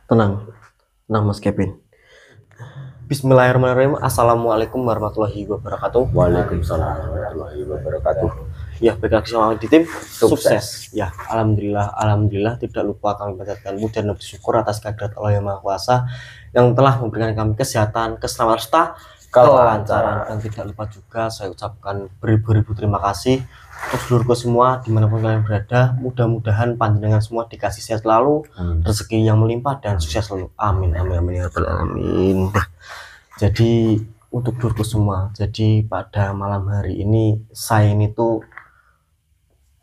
Tenang, tenang Mas Kevin. Bismillahirrahmanirrahim. Assalamualaikum warahmatullahi wabarakatuh. Waalaikumsalam warahmatullahi wabarakatuh. Ya, baik lagi sama di tim sukses. Ya, alhamdulillah tidak lupa kami panjatkan puji dan bersyukur atas kehadirat Allah yang Maha Kuasa yang telah memberikan kami kesehatan, keselamatan serta kelancaran. Dan tidak lupa juga saya ucapkan beribu-ribu terima kasih untuk seluruhku semua dimanapun kalian berada. Mudah-mudahan panjenengan semua dikasih sehat selalu, rezeki yang melimpah dan sukses selalu. Amin amin amin ya rabbal alamin. Jadi untuk dulurku semua, jadi pada malam hari ini saya ini tuh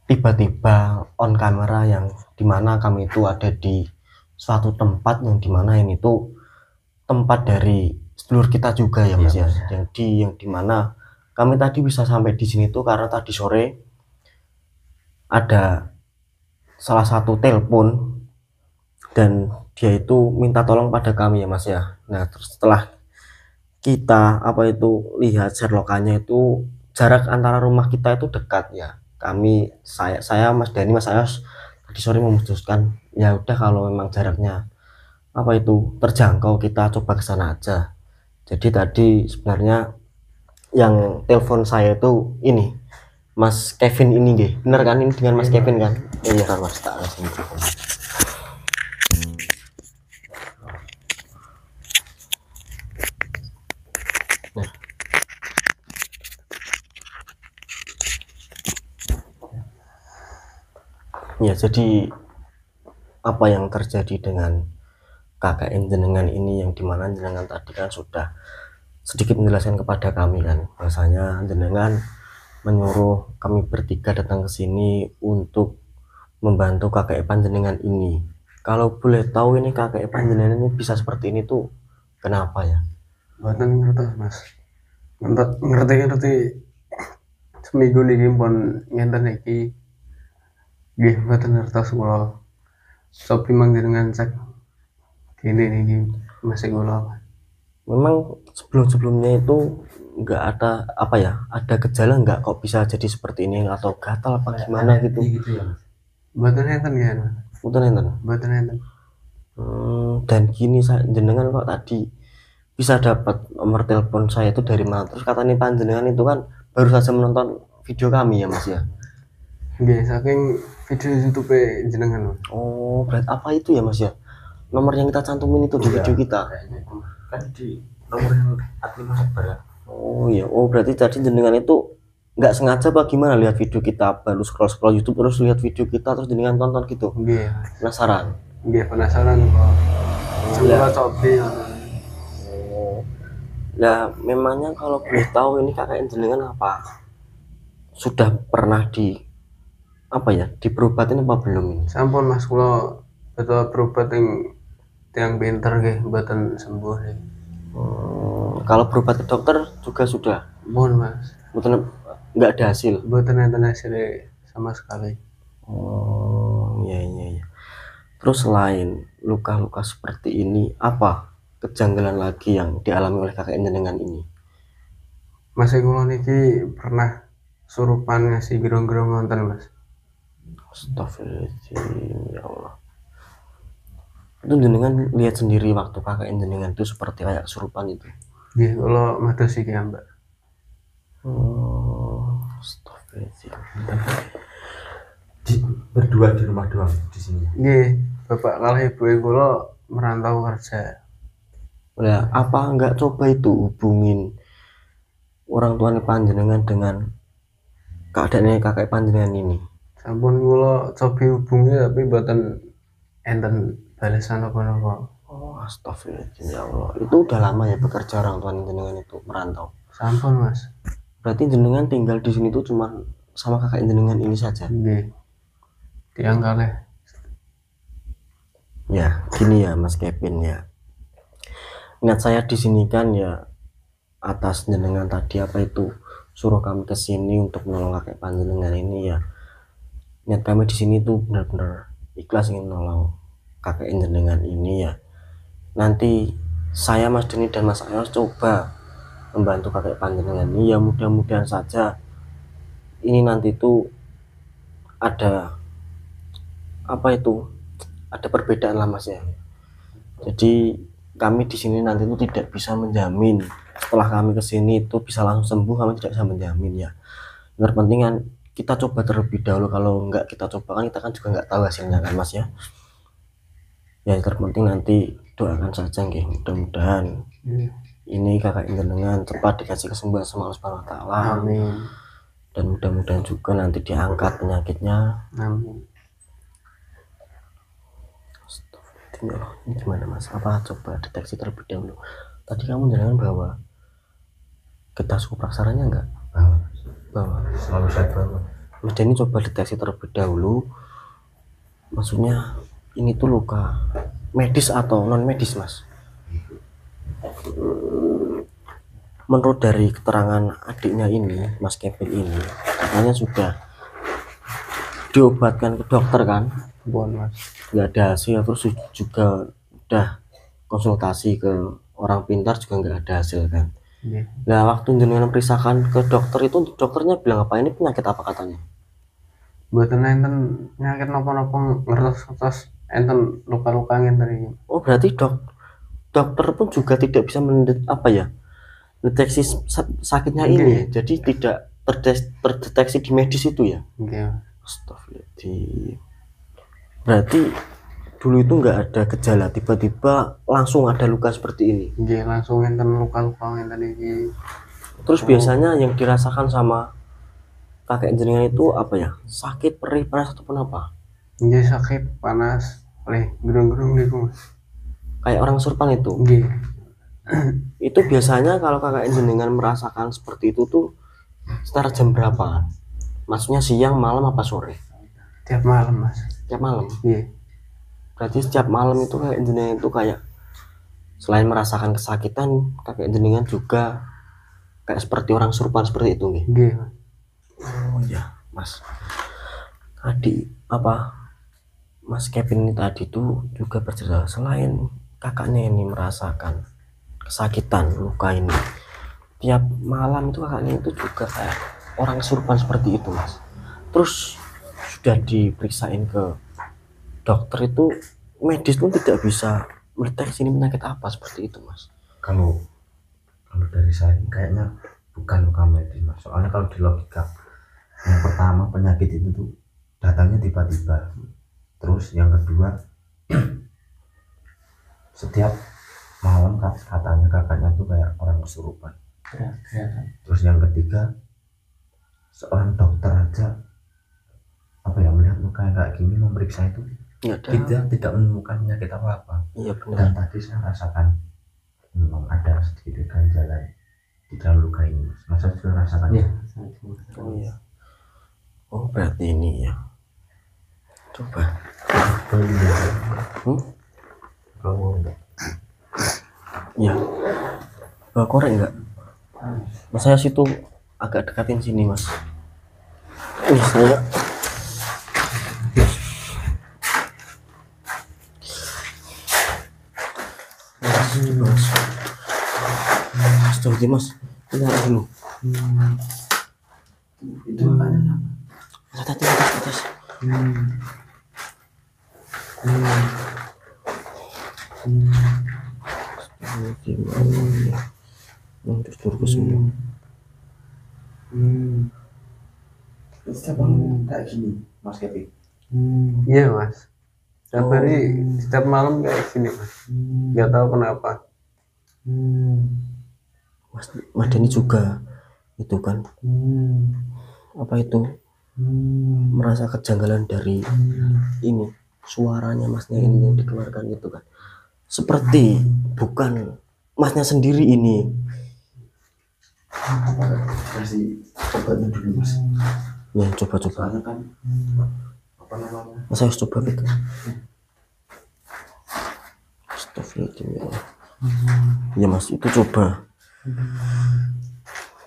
tiba-tiba on kamera yang dimana kami itu ada di suatu tempat yang dimana ini tuh tempat dari sedulur kita juga ya Mas ya. Jadi yang dimana kami tadi bisa sampai di sini tuh karena tadi sore ada salah satu telepon dan dia itu minta tolong pada kami ya Mas ya. Nah terus setelah kita lihat Sherlockannya itu jarak antara rumah kita itu dekat ya. Saya Mas Dani Mas Ayos tadi sore memutuskan ya udah kalau memang jaraknya terjangkau kita coba ke sana aja. Jadi tadi sebenarnya yang telepon saya itu ini Mas Kevin ini nggih. Bener kan ini dengan Mas Kevin kan? Iya kan Mas, tak kasih mikrofon. Nah, ya jadi apa yang terjadi dengan KKN jenengan ini yang dimana jenengan tadi kan sudah sedikit menjelaskan kepada kami kan bahwasanya jenengan menyuruh kami bertiga datang ke sini untuk membantu kakek panjenengan ini. Kalau boleh tahu ini kakek panjenengan ini bisa seperti ini tuh kenapa ya? Mboten ngertos Mas. Ngerti seminggu niki pun ngenten iki. Nggih mboten ngertos kula. Sopi mangjenengan cek kene niki masih kula. Memang sebelum-sebelumnya itu nggak ada ada gejala nggak kok bisa jadi seperti ini atau gatal apa gimana gitu? Mboten enten ya. Mboten enten. Mboten enten. Dan gini jenengan kok tadi bisa dapat nomor telepon saya itu dari mana? Terus katanya panjenengan itu kan baru saja menonton video kami ya Mas ya? Nggih, saking video YouTube jenengan. Oh, berarti apa itu ya Mas ya? Nomor yang kita cantumin itu di video kita. Kan di nomor yang admin sebar. Oh iya, oh berarti tadi jenengan itu nggak sengaja apa gimana lihat video kita, baru scroll YouTube terus lihat video kita terus jenengan tonton gitu? Nggih. Penasaran? Nggih, penasaran kok. Coba cobi. Oh. Nah, memangnya kalau boleh tahu ini kakak jenengan apa? Sudah pernah diperobatin apa belum ini? Sampun Mas, kula betul berobat yang pinter nggih, mboten sembuh nih. Kalau berobat ke dokter juga sudah? Mohon Mas. Mboten, nggak ada hasil? Mboten enten hasilnya sama sekali. Oh iya. Terus selain luka-luka seperti ini, apa kejanggalan lagi yang dialami oleh kakek jenengan ini? Mas kula niki pernah surupan ngasih gerong-gerong nonton Mas. Astagfirullahaladzim, ya Allah. Itu jenengan lihat sendiri waktu kakek jenengan itu seperti kayak kesurupan itu? Nggih, kula mados iki ya, Mbak. Astagfirullahaladzim. Berdua di rumah doang di sini. Nggih, bapak kalih ibu kula merantau kerja. Ya, apa enggak coba itu hubungin orang tuanya panjenengan dengan keadaannya kakek panjenengan ini? Sampun kula cobi hubungi tapi mboten enten balasan apa-apa. Oh, astagfirullahaladzim, ya Allah. Itu udah lama ya bekerja orang tua jenengan itu merantau? Sampun Mas. Berarti jenengan tinggal di sini tuh cuma sama kakek jenengan ini saja? Nggih. Tiang kalih. Ya, gini ya Mas Kevin ya. Ingat saya di sini kan ya atas jenengan tadi suruh kami ke sini untuk menolong kakek panjenengan ini ya. Niat kami di sini tuh benar-benar ikhlas ingin menolong kakek jenengan ini ya. Nanti saya Mas Deni dan Mas Ayos coba membantu kakek panjenengan ini ya, mudah-mudahan saja ini nanti tuh ada ada perbedaan lah Mas ya. Jadi kami di sini nanti itu tidak bisa menjamin setelah kami ke sini itu bisa langsung sembuh, kami tidak bisa menjamin ya. Yang terpenting kan kita coba terlebih dahulu, kalau nggak kita coba kan kita kan juga nggak tahu hasilnya kan Mas ya. Ya yang terpenting nanti doakan saja nggih, mudah-mudahan ini kakak jenengan cepat dikasih kesembuhan sama Allah Subhanahu wa taala. Amin. Dan mudah-mudahan juga nanti diangkat penyakitnya. Amin. Astagfirullah. Ini gimana Mas? Apa coba deteksi terlebih dahulu? Tadi kamu jangan bawa kertas praksaranya enggak? Bawa. Selalu saya bawa. Mas Denny coba deteksi terlebih dahulu. Maksudnya ini tuh luka medis atau non medis Mas? Menurut dari keterangan adiknya ini, Mas Kevin ini, katanya sudah diobatkan ke dokter kan, Mas. nggak ada hasil, terus juga udah konsultasi ke orang pintar juga nggak ada hasil kan. Nah waktu jenengan periksakan ke dokter itu, dokternya bilang apa, ini penyakit apa katanya? Buatan enten penyakit nopo-nopo ngertos enten luka-luka ngenten iki. Oh berarti dokter pun juga tidak bisa mendeteksi sakitnya ini, jadi tidak terdeteksi di medis itu ya. Astagfirullahaladzim. Berarti dulu itu nggak ada gejala, tiba-tiba langsung ada luka seperti ini. Langsung enten luka-luka ngenten iki. Terus biasanya yang dirasakan sama kakek jenengan itu apa ya? Sakit, perih, panas ataupun apa? Sakit, panas, perih, gerung-gerung niku. Kayak orang surpan itu. Itu biasanya kalau kakek jenengan merasakan seperti itu tuh sekitar jam berapa? Maksudnya siang, malam apa sore? Tiap malam Mas. Tiap malam? Iya. Berarti setiap malam itu kakek jenengan itu kayak selain merasakan kesakitan, kakek jenengan juga kayak seperti orang surpan seperti itu nih. Oh ya Mas, tadi Mas Kevin ini tadi tuh juga bercerita selain kakaknya ini merasakan kesakitan luka ini, tiap malam itu kakaknya itu juga kayak orang kesurupan seperti itu Mas. Terus sudah diperiksain ke dokter itu, medis pun tidak bisa mendeteksi ini penyakit apa seperti itu Mas. Kalau dari saya kayaknya bukan luka medis Mas, soalnya kalau di logika yang pertama penyakit itu tuh datangnya tiba-tiba, terus yang kedua setiap malam katanya kakaknya tuh kayak orang kesurupan. Terus yang ketiga seorang dokter aja melihat luka kayak gini, memeriksa itu tidak menemukan penyakit apa-apa. Iya benar. Dan tadi saya rasakan memang ada sedikit ganjalan di dalam luka ini Mas. Masa sudah rasakan? Iya. Oh iya. Oh berarti ini ya. Coba. Kamu enggak? Ya. Korek enggak? Mas saya situ agak dekatin sini Mas. Ini saya. Mas. Astagfirullah Mas. Ini dulu. Itu makanya atas. Terus turun semua. Setiap malam kayak gini Mas Kevin. Iya Mas. Setiap malam kayak gini Mas. Nggak tahu kenapa. Mas Denny juga itu kan apa itu merasa kejanggalan dari ini suaranya Masnya ini yang dikeluarkan gitu kan, seperti bukan Masnya sendiri ini. Kasih obatnya dulu Mas. Ya coba Soalnya kan saya harus coba gitu. Astagfirullah. Ya Mas, itu coba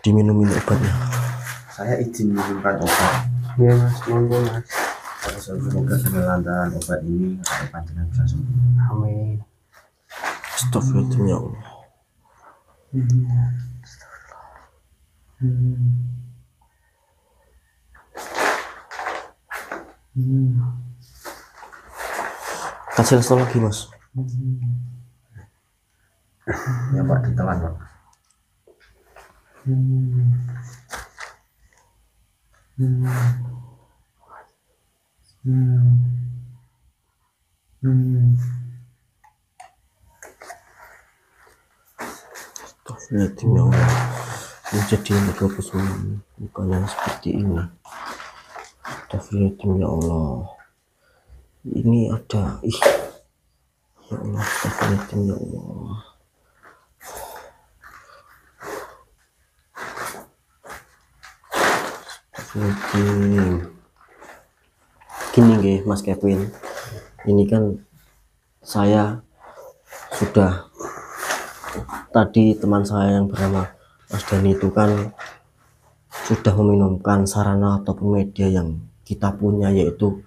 diminumin obatnya. Saya izin minumkan obat. Iya Mas, monggo Mas. Semoga dengan lantaran obat ini kakek panjenengan bisa sembuh. Amin. Astagfirullah ya Allah. Kasih restu lagi Mas. nyamper ditelan Pak. Astagfirullahaladzim ya Allah, ini jadi bukan yang seperti ini. Astagfirullahaladzim ya Allah, ini ada ya Allah, astagfirullahaladzim ya Allah. Astagfirullahaladzim. Gini nggih Mas Kevin, ini kan saya sudah tadi teman saya yang bernama Mas Dani itu kan sudah meminumkan sarana ataupun media yang kita punya, yaitu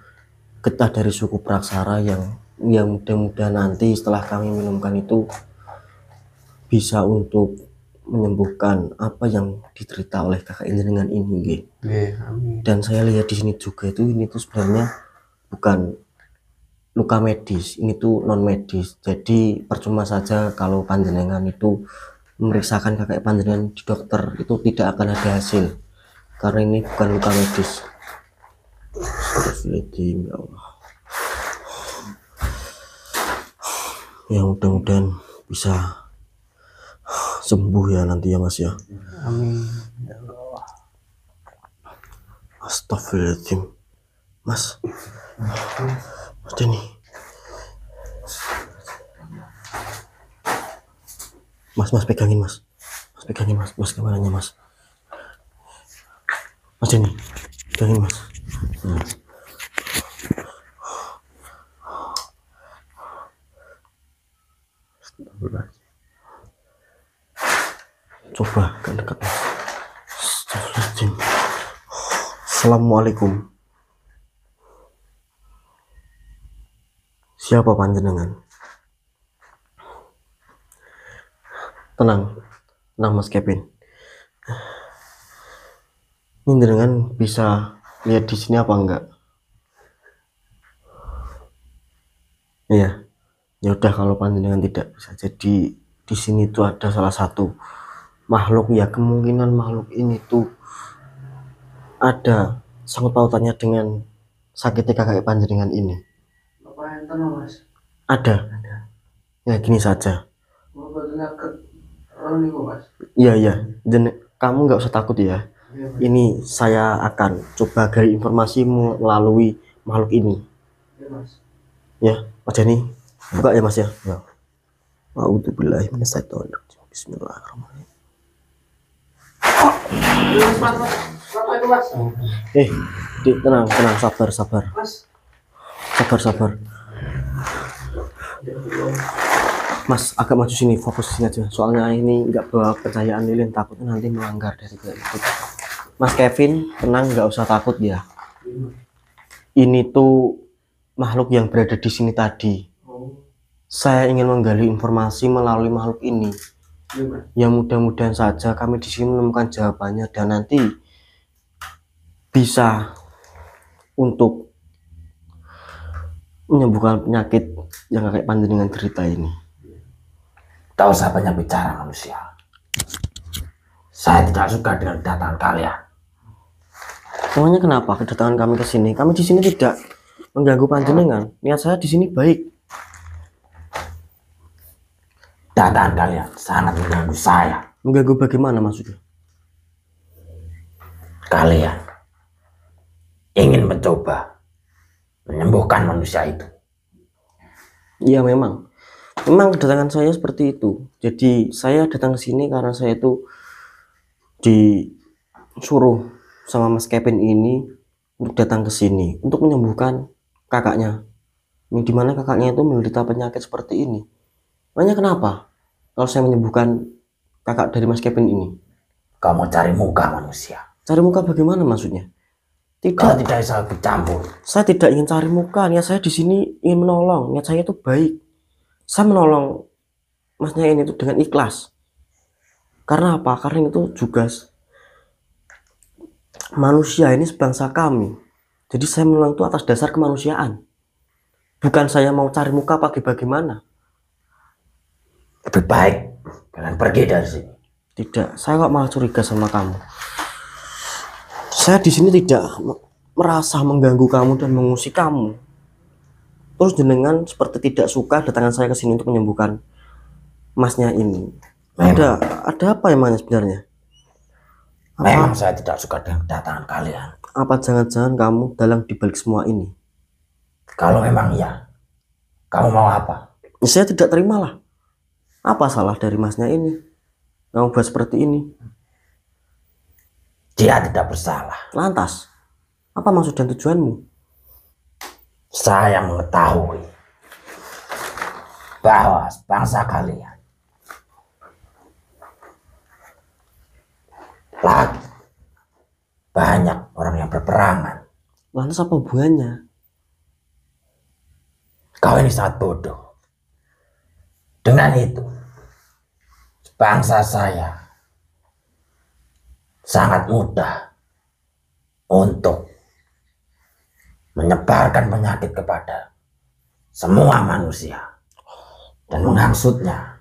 getah dari suku Praksara yang mudah-mudahan nanti setelah kami minumkan itu bisa untuk menyembuhkan apa yang diderita oleh kakak jenengan ini nggih. Amin. Dan saya lihat di sini juga itu ini tuh sebenarnya bukan luka medis, ini tuh non medis. Jadi percuma saja kalau panjenengan itu memeriksakan kakak panjenengan di dokter, itu tidak akan ada hasil karena ini bukan luka medis. Astagfirullahaladzim ya Allah. Ya mudah-mudahan bisa sembuh ya nanti ya Mas ya. Amin. Astagfirullahaladzim. Mas Deni, Mas pegangin Mas kameranya Mas Deni, pegangin Mas. Coba ke dekat Mas. Astagfirullahaladzim. Assalamualaikum. Siapa panjenengan? Tenang Mas Kevin. Ini jenengan bisa lihat di sini apa enggak? Iya. Ya udah kalau panjenengan tidak bisa. Jadi di sini tuh ada salah satu makhluk ya, kemungkinan makhluk ini tuh ada sangkut pautannya dengan sakitnya kakak panjenengan ini. Apa enten Mas? Ada. Ya gini saja. Mau penyakit niku Mas. Iya. Kamu nggak usah takut ya. Iya, Mas. Ini saya akan coba gali informasi melalui makhluk ini. Iya, Mas. Ya, Mas Dani, buka ya Mas ya. Ya. A'udzubillahi minasyaitonirrajim. Bismillahirrahmanirrahim. Apa itu Mas? Tenang, sabar. Mas. Sabar. Mas agak maju sini, fokus sini aja. Soalnya ini nggak bawa kepercayaan lilin, takutnya nanti melanggar dari itu. Mas Kevin, tenang, nggak usah takut ya. Ini tuh makhluk yang berada di sini tadi. Saya ingin menggali informasi melalui makhluk ini. Yang mudah-mudahan saja kami di sini menemukan jawabannya dan nanti bisa untuk menyembuhkan penyakit yang kakek panjenengan cerita ini. Tak usah banyak bicara manusia. Saya tidak suka dengan kedatangan kalian. Namanya kenapa kedatangan kami ke sini? Kami di sini tidak mengganggu panjenengan. Niat saya di sini baik. Kedatangan kalian sangat mengganggu saya. Mengganggu bagaimana maksudnya? Kalian ingin mencoba menyembuhkan manusia itu. Iya memang kedatangan saya seperti itu. Jadi saya datang ke sini karena saya itu disuruh sama Mas Kevin ini untuk datang ke sini untuk menyembuhkan kakaknya. Yang dimana kakaknya itu menderita penyakit seperti ini. Makanya kenapa kalau saya menyembuhkan kakak dari Mas Kevin ini? Kamu cari muka manusia. Cari muka bagaimana maksudnya? Kau tidak bisa bercampur. Saya tidak ingin cari muka. Niat saya di sini ingin menolong. Niat saya itu baik. Saya menolong masnya ini tuh dengan ikhlas. Karena apa? Karena itu juga manusia ini sebangsa kami. Jadi saya menolong itu atas dasar kemanusiaan. Bukan saya mau cari muka bagaimana. Lebih baik kalian pergi dari sini. Tidak, saya kok malah curiga sama kamu. Saya di sini tidak merasa mengganggu kamu dan mengusik kamu. Terus jenengan seperti tidak suka datangan saya ke sini untuk menyembuhkan masnya ini. Ada apa emangnya sebenarnya? Memang saya tidak suka dengan kedatangan kalian. Apa jangan-jangan kamu dalang dibalik semua ini? Kalau memang iya, kamu mau apa? Saya tidak terimalah. Apa salah dari masnya ini? Kamu buat seperti ini. Dia tidak bersalah. Lantas, apa maksud dan tujuanmu? Saya mengetahui bahwa bangsa kalian lagi banyak orang yang berperangan. Lantas apa hubungannya? Kau ini sangat bodoh. Dengan itu, bangsa saya sangat mudah untuk menyebarkan penyakit kepada semua manusia dan menghasutnya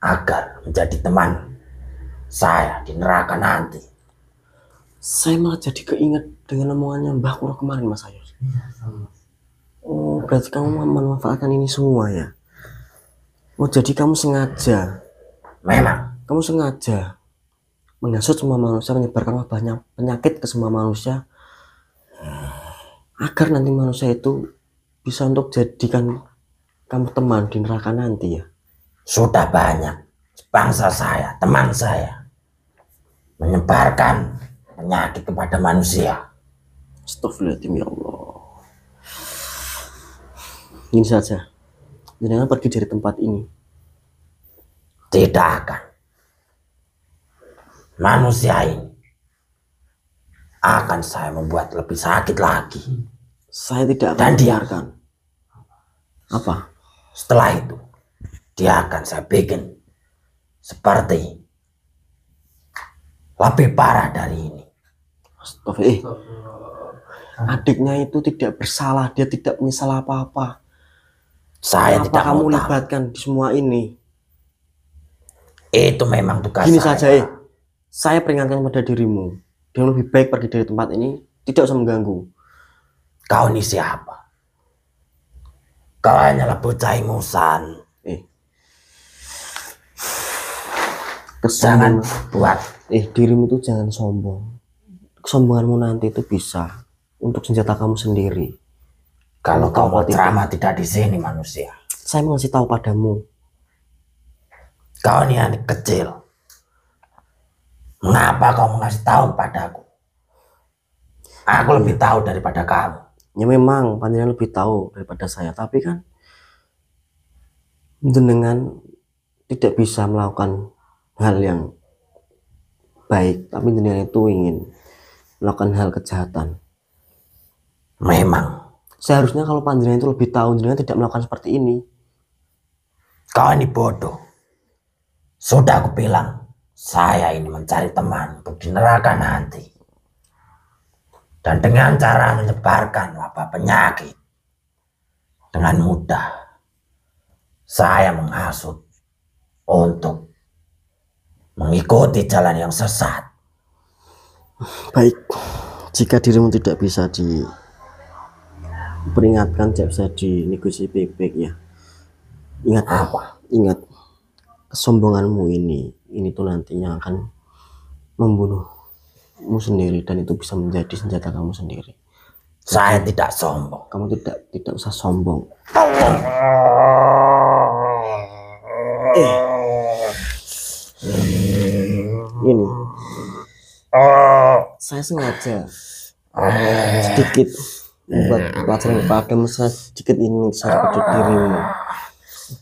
agar menjadi teman saya di neraka nanti. Saya malah jadi keinget dengan omongannya Mbah Kuro kemarin, Mas Ayu. Oh, berarti kamu memanfaatkan ini semua ya? Oh, jadi kamu sengaja? Memang. Kamu sengaja menghasut semua manusia, menyebarkan banyak penyakit ke semua manusia, agar nanti manusia itu bisa untuk jadikan kamu teman di neraka nanti ya? Sudah banyak bangsa saya, teman saya, menyebarkan penyakit kepada manusia. Astagfirullahaladzim, ya Allah. Ini saja, jangan pergi dari tempat ini. Tidak akan. Manusia ini akan saya membuat lebih sakit lagi. Saya tidak akan Dan dia, biarkan. Apa? setelah itu, dia akan saya bikin seperti lebih parah dari ini. Adiknya itu tidak bersalah, dia tidak menyesal apa-apa. Saya Kenapa tidak kamu mau tahu. libatkan di semua ini? Itu memang tugas Gini saya. saja, saya peringatkan pada dirimu, dia lebih baik pergi dari tempat ini, tidak usah mengganggu. Kau ini siapa? Kau hanyalah bocah ingusan. Jangan buat. Dirimu itu jangan sombong. Kesombonganmu nanti itu bisa untuk senjata kamu sendiri. Kalau kau mau ceramah tidak di sini manusia. Saya mengasih tahu padamu. Kau ini anak kecil. Mengapa kau mengasih tahu kepadaku? Aku lebih tahu daripada kamu. Ya memang panjenengan lebih tahu daripada saya, tapi kan jenengan tidak bisa melakukan hal yang baik, tapi jenengan itu ingin melakukan hal kejahatan. Memang. Seharusnya kalau panjenengan itu lebih tahu, jenengan tidak melakukan seperti ini. Kau ini bodoh. Sudah aku bilang, saya ini mencari teman untuk di neraka nanti. Dan dengan cara menyebarkan wabah penyakit, dengan mudah, saya menghasut untuk mengikuti jalan yang sesat. Baik, jika dirimu tidak bisa diperingatkan, tidak bisa dinegosiasi baik-baik ya. Ingat Apa? Ingat, kesombonganmu ini tuh nantinya akan membunuhmu sendiri, dan itu bisa menjadi senjata kamu sendiri. Saya tidak sombong. Kamu tidak usah sombong. Ini saya sengaja sedikit membuat pelajaran padamu, saya sedikit ini saya pada dirimu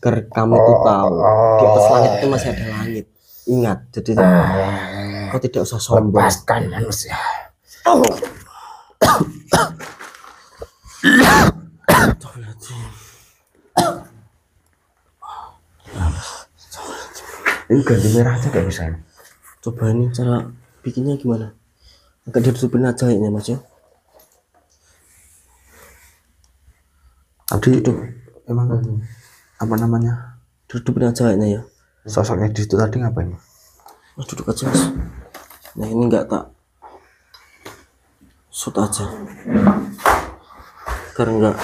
agar kamu itu tahu di atas langit itu masih ada langit. Ingat, jadi kau tidak usah sombong. Lepaskan manusia. Ini ganti merah aja gak bisa. Coba ini cara bikinnya gimana? Agak ditutupin aja ya Mas ya. Tadi itu emang apa namanya? Ditutupin aja ya. Sosoknya di situ tadi ngapain? Mas duduk aja mas. Nah ini enggak tak shoot aja biar enggak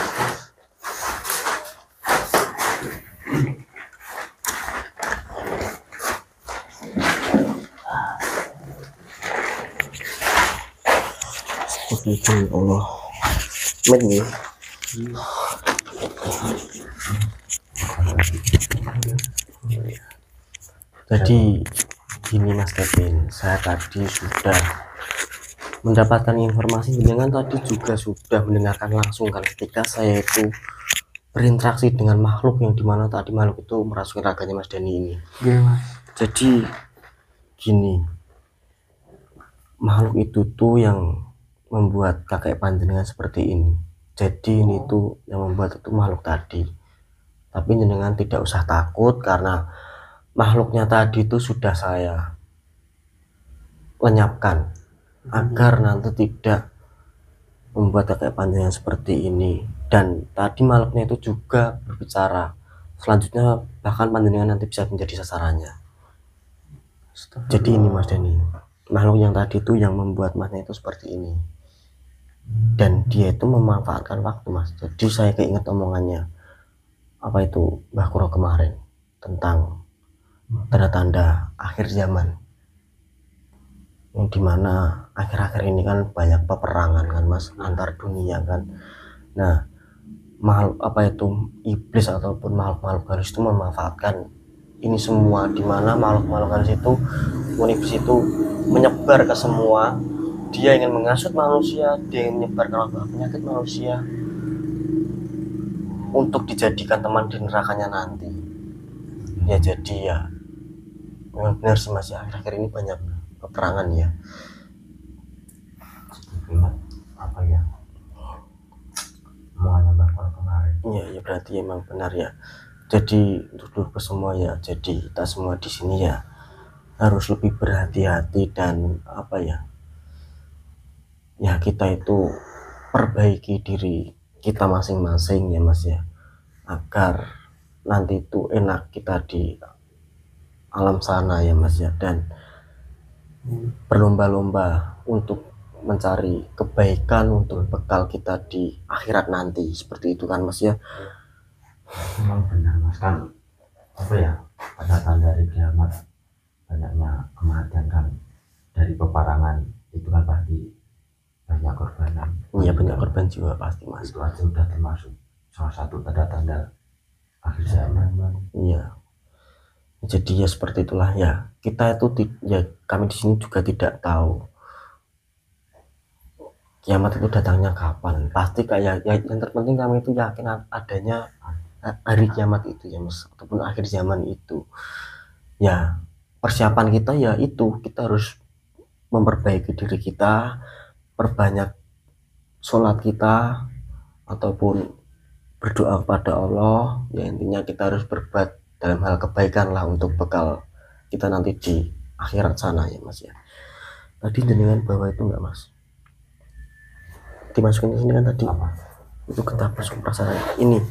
ya Allah. Amin ya. Jadi gini Mas Kevin, saya tadi sudah mendapatkan informasi dengan tadi juga sudah mendengarkan langsung kan ketika saya itu berinteraksi dengan makhluk yang dimana tadi makhluk itu merasuki raganya Mas Dani ini. Iya mas. Jadi gini, makhluk itu tuh yang membuat kakek panjenengan seperti ini. Jadi ini tuh yang membuat itu makhluk tadi. Tapi jenengan tidak usah takut karena makhluknya tadi itu sudah saya lenyapkan agar nanti tidak membuat kakek panjenengan seperti ini. Dan tadi makhluknya itu juga berbicara selanjutnya bahkan panjenengan nanti bisa menjadi sasarannya. Jadi ini Mas Dani, makhluk yang tadi itu yang membuat masnya itu seperti ini. Dan dia itu memanfaatkan waktu Mas. Jadi saya keinget omongannya apa itu Mbah Kuro kemarin tentang tanda-tanda akhir zaman, yang dimana akhir-akhir ini kan banyak peperangan kan Mas antar dunia kan. Nah makhluk apa itu iblis ataupun makhluk-makhluk halus itu memanfaatkan ini semua, dimana makhluk-makhluk halus itu iblis itu menyebar ke semua. Dia ingin menghasut manusia, dia ingin menyebarkan penyakit manusia untuk dijadikan teman di nerakanya nanti. Ya jadi ya memang benar sih Mas ya, akhir-akhir ini banyak peperangan ya. Ingat apa ya omongannya Mbak Kuro kemarin. Iya ya berarti emang benar ya. Jadi untuk semua ya, jadi kita semua di sini ya harus lebih berhati-hati dan apa ya, ya kita itu perbaiki diri kita masing-masing ya Mas ya, agar nanti itu enak kita di alam sana ya Mas ya, dan berlomba-lomba untuk mencari kebaikan untuk bekal kita di akhirat nanti, seperti itu kan Mas ya. Memang benar Mas, kan apa ya, tanda-tanda dari kiamat banyaknya kematian kan, dari peperangan itu kan pasti banyak korbanan. Iya banyak korban jiwa pasti Mas. Itu aja udah termasuk salah satu tanda-tanda akhir zaman. Iya. Jadi ya seperti itulah ya. Kita itu ya kami di sini juga tidak tahu kiamat itu datangnya kapan. Pasti kayak ya, yang terpenting kami itu yakin adanya hari kiamat itu ya Mas, ataupun akhir zaman itu. Ya persiapan kita ya itu, kita harus memperbaiki diri kita, perbanyak sholat kita ataupun berdoa kepada Allah. Ya intinya kita harus berbuat dalam hal kebaikan lah untuk bekal kita nanti di akhirat sana ya Mas ya. Tadi jenengan bawa itu enggak Mas, dimasukin ke sini kan tadi Apa? itu kita masuk prasarana ini.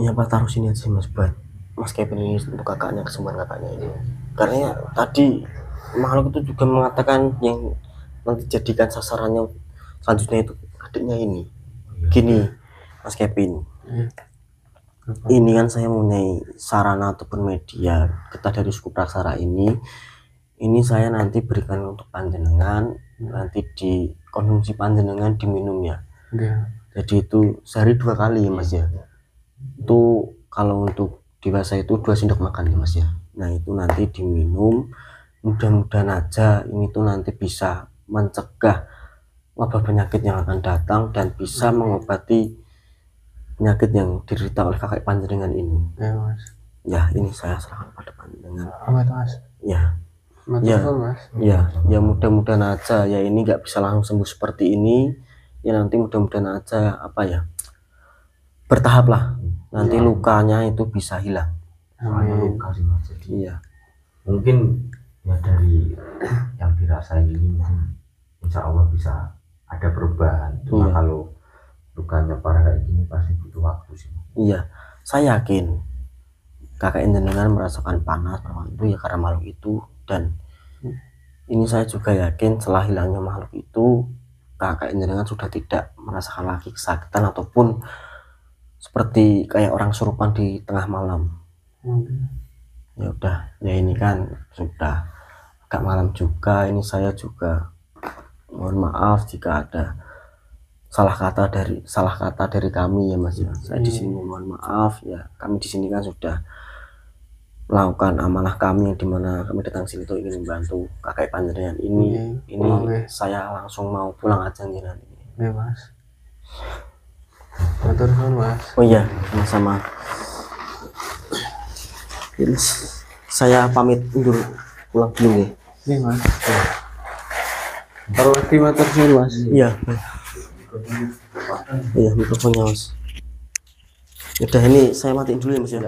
Ya Pak taruh sini aja Mas buat Mas Kevin ini untuk kakaknya, kesembuhan kakaknya ini. Karena tadi makhluk itu juga mengatakan yang nanti jadikan sasarannya selanjutnya itu adiknya ini. Gini Mas Kevin, ini kan saya mempunyai sarana ataupun media kita dari suku Praksara ini saya nanti berikan untuk panjenengan, nanti di konsumsi panjenengan diminum ya. Jadi itu sehari 2 kali ya Mas ya. Itu kalau untuk dewasa itu 2 sendok makan ya Mas ya. Nah itu nanti diminum, mudah-mudahan aja ini tuh nanti bisa mencegah wabah penyakit yang akan datang dan bisa mengobati penyakit yang diderita oleh kakek panjenengan ini. Ya Mas. Ya ini saya serahkan pada panjenengan. Apa itu Mas? Ya. Ya, Mas. Ya mudah-mudahan aja ya, ini nggak bisa langsung sembuh seperti ini ya, nanti mudah-mudahan aja apa ya, bertahap lah, nanti lukanya itu bisa hilang. Soalnya luka sih Mas, jadi Iya mungkin ya dari yang dirasain ini mungkin insya Allah bisa ada perubahan. Cuma Iya. kalau dukanya parah kayak gini pasti butuh waktu sih. Iya, saya yakin kakek jenengan merasakan panas itu ya karena makhluk itu, dan ini saya juga yakin setelah hilangnya makhluk itu kakek jenengan sudah tidak merasakan lagi kesakitan ataupun seperti kayak orang surupan di tengah malam. Ya udah, ya ini kan sudah agak malam juga, ini saya juga mohon maaf jika ada salah kata dari kami ya Mas ya. Saya di sini mohon maaf ya, kami di sini kan sudah melakukan amanah kami yang dimana kami datang sini tuh ingin membantu kakek panjenengan ini. Saya langsung mau pulang aja jenengan ini. Ya Mas. Matur nuwun Mas. Oh iya, sama-sama. Saya pamit undur pulang dulu ya. Iya Mas. Taruh lagi matur nuwun Mas. Iya. Iya, mikrofonnya Mas. Udah, ini saya matiin dulu ya Mas ya.